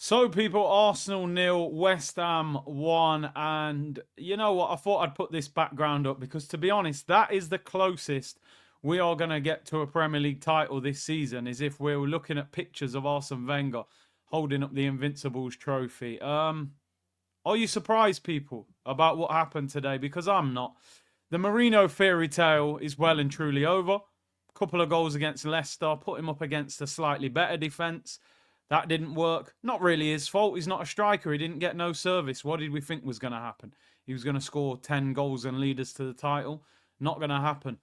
So, people, Arsenal 0, West Ham 1. And you know what? I thought I'd put this background up because, to be honest, that is the closest we are going to get to a Premier League title this season, is if we're looking at pictures of Arsene Wenger holding up the Invincibles trophy. Are you surprised, people, about what happened today? Because I'm not. The Mourinho fairy tale is well and truly over. Couple of goals against Leicester, put him up against a slightly better defence. That didn't work. Not really his fault. He's not a striker. He didn't get no service. What did we think was going to happen? He was going to score 10 goals and lead us to the title. Not going to happen.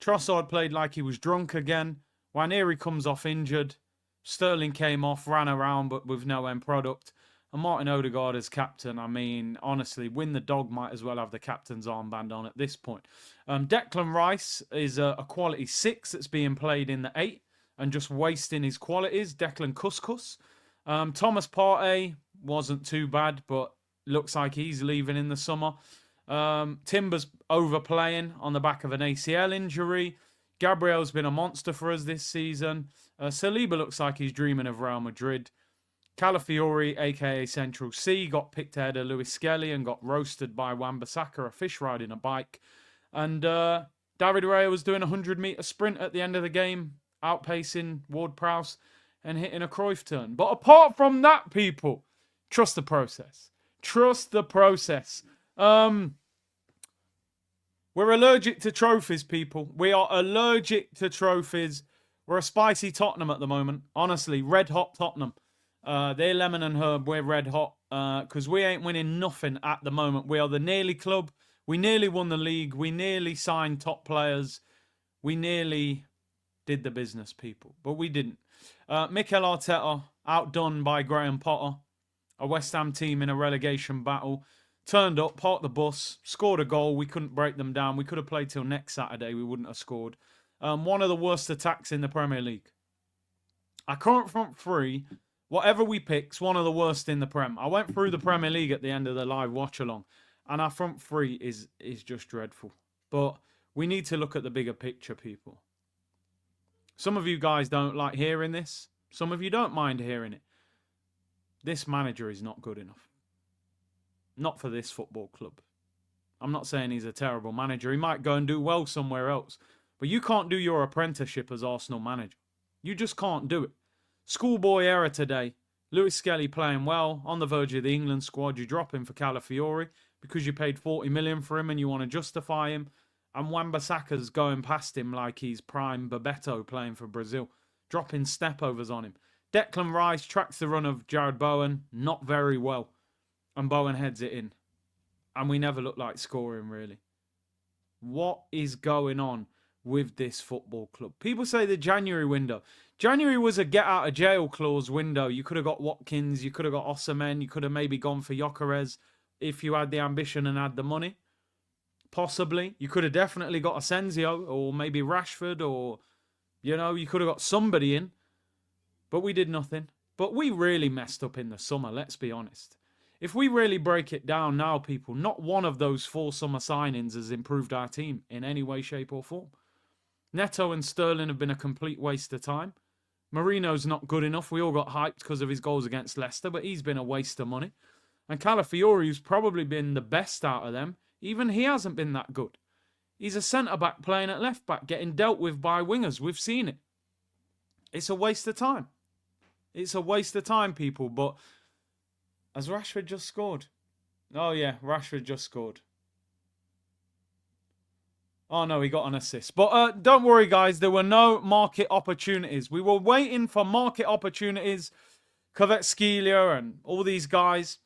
Trossard played like he was drunk again. Waneri comes off injured. Sterling came off, ran around, but with no end product. And Martin Odegaard as captain, I mean, honestly, Win the Dog might as well have the captain's armband on at this point. Declan Rice is a quality 6 that's being played in the 8 and just wasting his qualities. Declan Couscous. Thomas Partey wasn't too bad, but looks like he's leaving in the summer. Timber's overplaying on the back of an ACL injury. Gabriel's been a monster for us this season. Saliba looks like he's dreaming of Real Madrid. Calafiori, a.k.a. Central C, got picked ahead of Lewis Skelly and got roasted by Wan-Bissaka, a fish riding a bike. And David Raya was doing a 100-metre sprint at the end of the game, outpacing Ward-Prowse and hitting a Cruyff turn. But apart from that, people, trust the process. Trust the process. We're allergic to trophies, people. We are allergic to trophies. We're a spicy Tottenham at the moment. Honestly, red hot Tottenham. They're lemon and herb. We're red hot because we ain't winning nothing at the moment. We are the nearly club. We nearly won the league. We nearly signed top players. We nearly did the business, people, but we didn't. Mikel Arteta, outdone by Graham Potter, a West Ham team in a relegation battle, turned up, parked the bus, scored a goal. We couldn't break them down. We could have played till next Saturday. We wouldn't have scored. One of the worst attacks in the Premier League. Our current front three, whatever we pick's one of the worst in the Prem. I went through the Premier League at the end of the live watch along, and our front three is just dreadful. But we need to look at the bigger picture, people. Some of you guys don't like hearing this. Some of you don't mind hearing it. This manager is not good enough. Not for this football club. I'm not saying he's a terrible manager. He might go and do well somewhere else. But you can't do your apprenticeship as Arsenal manager. You just can't do it. Schoolboy error today. Lewis Skelly playing well, on the verge of the England squad. You drop him for Calafiori because you paid 40 million for him and you want to justify him. And Wan-Bissaka's going past him like he's prime Bebeto playing for Brazil. Dropping step-overs on him. Declan Rice tracks the run of Jared Bowen. Not very well. And Bowen heads it in. And we never look like scoring, really. What is going on with this football club? People say the January window. January was a get-out-of-jail clause window. You could have got Watkins. You could have got Osimhen. You could have maybe gone for Gyökeres if you had the ambition and had the money. Possibly. You could have definitely got Asensio or maybe Rashford or, you know, you could have got somebody in. But we did nothing. But we really messed up in the summer, let's be honest. If we really break it down now, people, not one of those 4 summer signings has improved our team in any way, shape or form. Neto and Sterling have been a complete waste of time. Mourinho's not good enough. We all got hyped because of his goals against Leicester, but he's been a waste of money. And Calafiori, who's probably been the best out of them, even he hasn't been that good. He's a centre-back playing at left-back, getting dealt with by wingers. We've seen it. It's a waste of time. It's a waste of time, people, but has Rashford just scored? Oh, yeah, Rashford just scored. Oh, no, he got an assist. But don't worry, guys. There were no market opportunities. We were waiting for market opportunities. Kvaratskhelia and all these guys.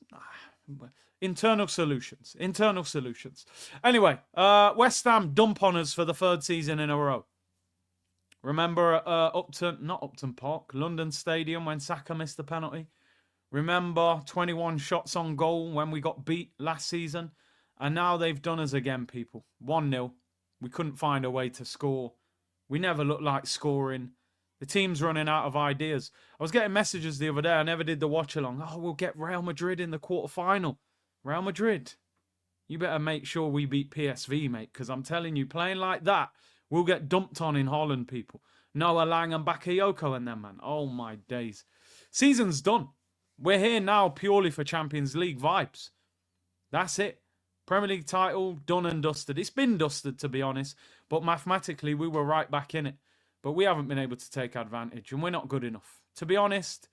Internal solutions. Internal solutions. Anyway, West Ham dump on us for the 3rd season in a row. Remember not Upton Park, London Stadium when Saka missed the penalty? Remember 21 shots on goal when we got beat last season? And now they've done us again, people. 1-0. We couldn't find a way to score. We never looked like scoring. The team's running out of ideas. I was getting messages the other day. I never did the watch along. Oh, we'll get Real Madrid in the quarterfinal. Real Madrid. You better make sure we beat PSV, mate. Because I'm telling you, playing like that, we'll get dumped on in Holland, people. Noah Lang and Bakayoko and them, man. Oh, my days. Season's done. We're here now purely for Champions League vibes. That's it. Premier League title, done and dusted. It's been dusted, to be honest. But mathematically, we were right back in it. But we haven't been able to take advantage, and we're not good enough. To be honest,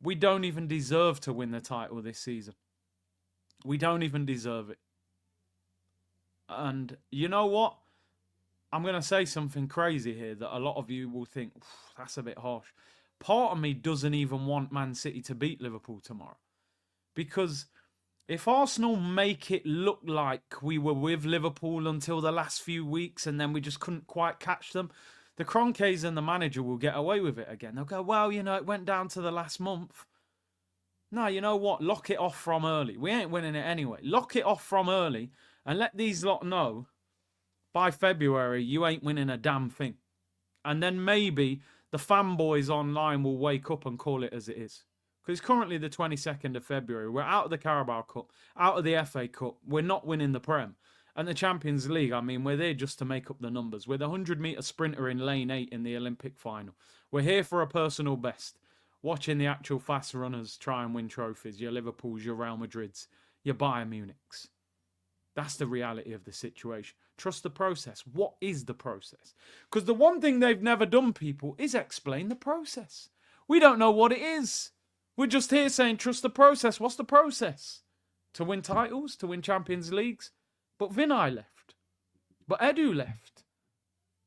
we don't even deserve to win the title this season. We don't even deserve it. And you know what? I'm going to say something crazy here that a lot of you will think, that's a bit harsh. Part of me doesn't even want Man City to beat Liverpool tomorrow. Because if Arsenal make it look like we were with Liverpool until the last few weeks and then we just couldn't quite catch them, the Kroenkes and the manager will get away with it again. They'll go, well, you know, it went down to the last month. No, you know what? Lock it off from early. We ain't winning it anyway. Lock it off from early and let these lot know by February you ain't winning a damn thing. And then maybe the fanboys online will wake up and call it as it is. Because it's currently the 22nd of February. We're out of the Carabao Cup, out of the FA Cup. We're not winning the Prem. And the Champions League, I mean, we're there just to make up the numbers. We're the 100-metre sprinter in lane 8 in the Olympic final. We're here for a personal best. Watching the actual fast runners try and win trophies. Your Liverpools, your Real Madrids, your Bayern Munichs. That's the reality of the situation. Trust the process. What is the process? Because the one thing they've never done, people, is explain the process. We don't know what it is. We're just here saying, trust the process. What's the process? To win titles? To win Champions Leagues? But Vinay left. But Edu left.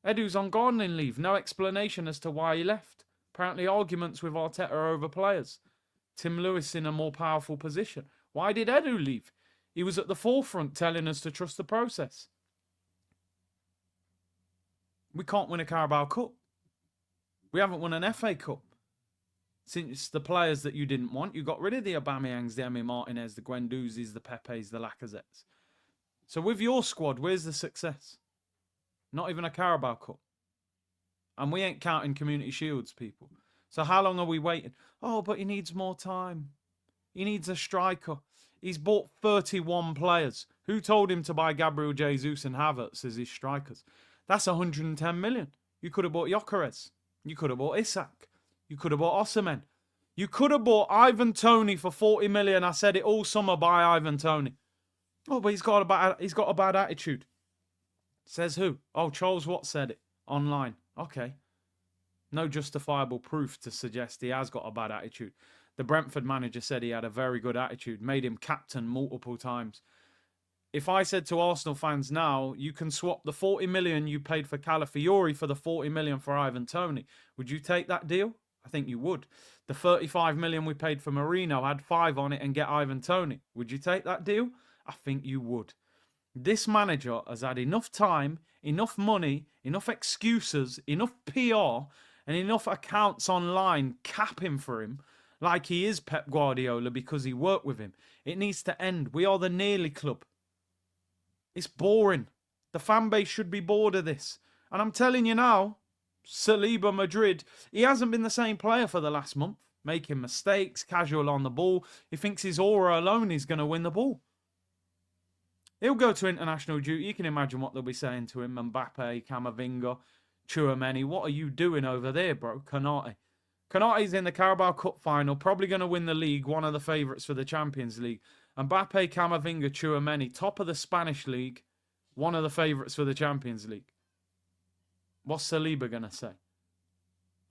Edu's on gardening leave. No explanation as to why he left. Apparently arguments with Arteta over players. Tim Lewis in a more powerful position. Why did Edu leave? He was at the forefront telling us to trust the process. We can't win a Carabao Cup. We haven't won an FA Cup. Since the players that you didn't want, you got rid of the Aubameyangs, the Emi Martinez, the Guendouzis, the Pepes, the Lacazettes. So with your squad, where's the success? Not even a Carabao Cup. And we ain't counting Community Shields, people. So how long are we waiting? Oh, but he needs more time. He needs a striker. He's bought 31 players. Who told him to buy Gabriel Jesus and Havertz as his strikers? That's 110 million. You could have bought Gyökeres. You could have bought Isak. You could have bought Osimhen. You could have bought Ivan Toney for 40 million. I said it all summer, buy Ivan Toney. Oh, but he's got a bad attitude. Says who? Oh, Charles Watt said it online. Okay. No justifiable proof to suggest he has got a bad attitude. The Brentford manager said he had a very good attitude, made him captain multiple times. If I said to Arsenal fans now, you can swap the 40 million you paid for Calafiori for the 40 million for Ivan Toney, would you take that deal? I think you would. The 35 million we paid for Marino had 5 on it and get Ivan Toney. Would you take that deal? I think you would. This manager has had enough time, enough money, enough excuses, enough PR, and enough accounts online capping for him like he is Pep Guardiola because he worked with him. It needs to end. We are the nearly club. It's boring. The fan base should be bored of this. And I'm telling you now, Saliba Madrid, he hasn't been the same player for the last month. Making mistakes, casual on the ball. He thinks his aura alone is going to win the ball. He'll go to international duty. You can imagine what they'll be saying to him. Mbappe, Camavinga, Tchouameni. What are you doing over there, bro? Konate. Konate's in the Carabao Cup final. Probably going to win the league. One of the favourites for the Champions League. Mbappe, Camavinga, Tchouameni. Top of the Spanish league. One of the favourites for the Champions League. What's Saliba going to say?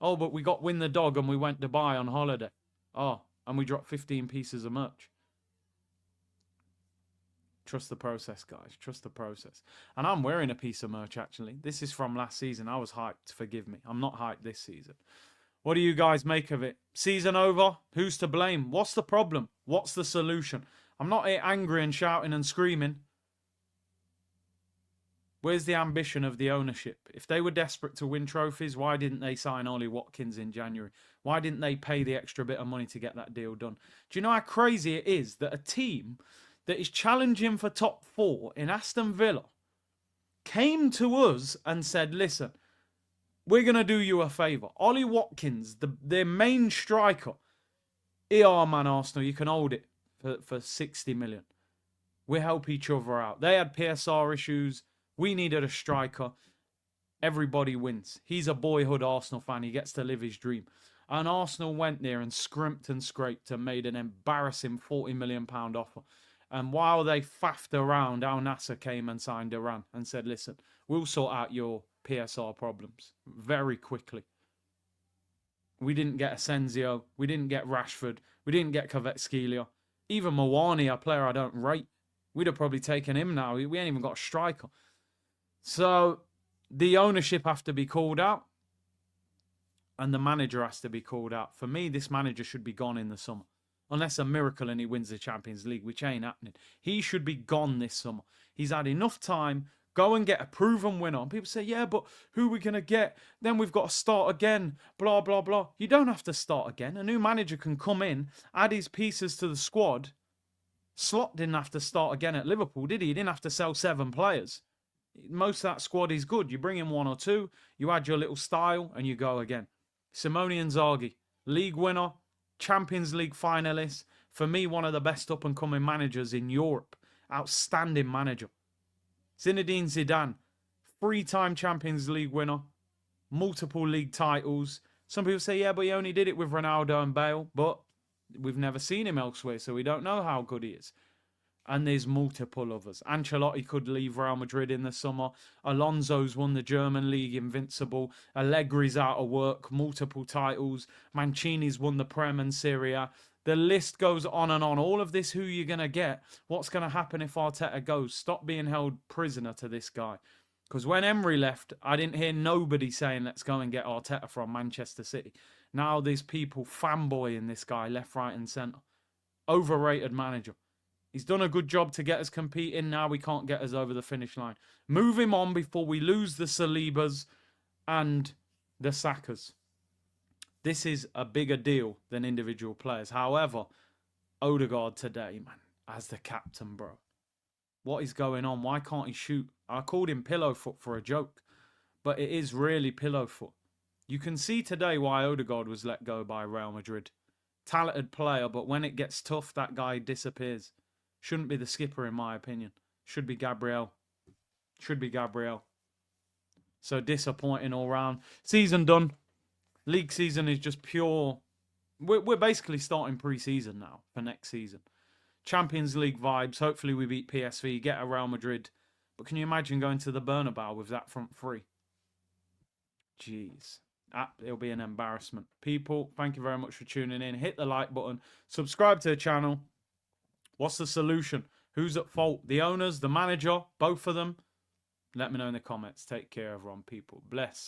Oh, but we got Win the Dog and we went to Dubai on holiday. Oh, and we dropped 15 pieces of merch. Trust the process, guys. Trust the process. And I'm wearing a piece of merch, actually. This is from last season. I was hyped. Forgive me. I'm not hyped this season. What do you guys make of it? Season over? Who's to blame? What's the problem? What's the solution? I'm not here angry and shouting and screaming. Where's the ambition of the ownership? If they were desperate to win trophies, why didn't they sign Ollie Watkins in January? Why didn't they pay the extra bit of money to get that deal done? Do you know how crazy it is that a team that is challenging for top 4 in Aston Villa came to us and said, listen, we're going to do you a favour. Ollie Watkins, their main striker, ER man Arsenal, you can hold it for 60 million. We help each other out. They had PSR issues. We needed a striker. Everybody wins. He's a boyhood Arsenal fan. He gets to live his dream. And Arsenal went there and scrimped and scraped and made an embarrassing £40 million offer. And while they faffed around, Al Nasser came and signed Iran and said, listen, we'll sort out your PSR problems very quickly. We didn't get Asensio. We didn't get Rashford. We didn't get Kvaratskhelia. Even Mawani, a player I don't rate. We'd have probably taken him now. We ain't even got a striker. So the ownership have to be called out. And the manager has to be called out. For me, this manager should be gone in the summer. Unless a miracle and he wins the Champions League, which ain't happening. He should be gone this summer. He's had enough time. Go and get a proven winner. And people say, yeah, but who are we going to get? Then we've got to start again. Blah, blah, blah. You don't have to start again. A new manager can come in, add his pieces to the squad. Slot didn't have to start again at Liverpool, did he? He didn't have to sell 7 players. Most of that squad is good. You bring in 1 or 2, you add your little style, and you go again. Simone Inzaghi, league winner, Champions League finalist. For me, one of the best up-and-coming managers in Europe. Outstanding manager. Zinedine Zidane, 3-time Champions League winner, multiple league titles. Some people say, yeah, but he only did it with Ronaldo and Bale. But we've never seen him elsewhere, so we don't know how good he is. And there's multiple others. Ancelotti could leave Real Madrid in the summer. Alonso's won the German league, invincible. Allegri's out of work, multiple titles. Mancini's won the Prem and Serie A. The list goes on and on. All of this, who you're going to get. What's going to happen if Arteta goes? Stop being held prisoner to this guy. Because when Emery left, I didn't hear nobody saying, let's go and get Arteta from Manchester City. Now there's people fanboying this guy left, right and centre. Overrated manager. He's done a good job to get us competing. Now we can't get us over the finish line. Move him on before we lose the Salibas and the Sakas. This is a bigger deal than individual players. However, Odegaard today, man, as the captain, bro. What is going on? Why can't he shoot? I called him pillow foot for a joke, but it is really pillow foot. You can see today why Odegaard was let go by Real Madrid. Talented player, but when it gets tough, that guy disappears. Shouldn't be the skipper, in my opinion. Should be Gabriel. Should be Gabriel. So disappointing all round. Season done. League season is just pure. We're basically starting pre-season now for next season. Champions League vibes. Hopefully we beat PSV, get a Real Madrid. But can you imagine going to the Bernabeu with that front three? Jeez. It'll be an embarrassment. People, thank you very much for tuning in. Hit the like button. Subscribe to the channel. What's the solution? Who's at fault? The owners, the manager, both of them? Let me know in the comments. Take care, everyone. People. Bless.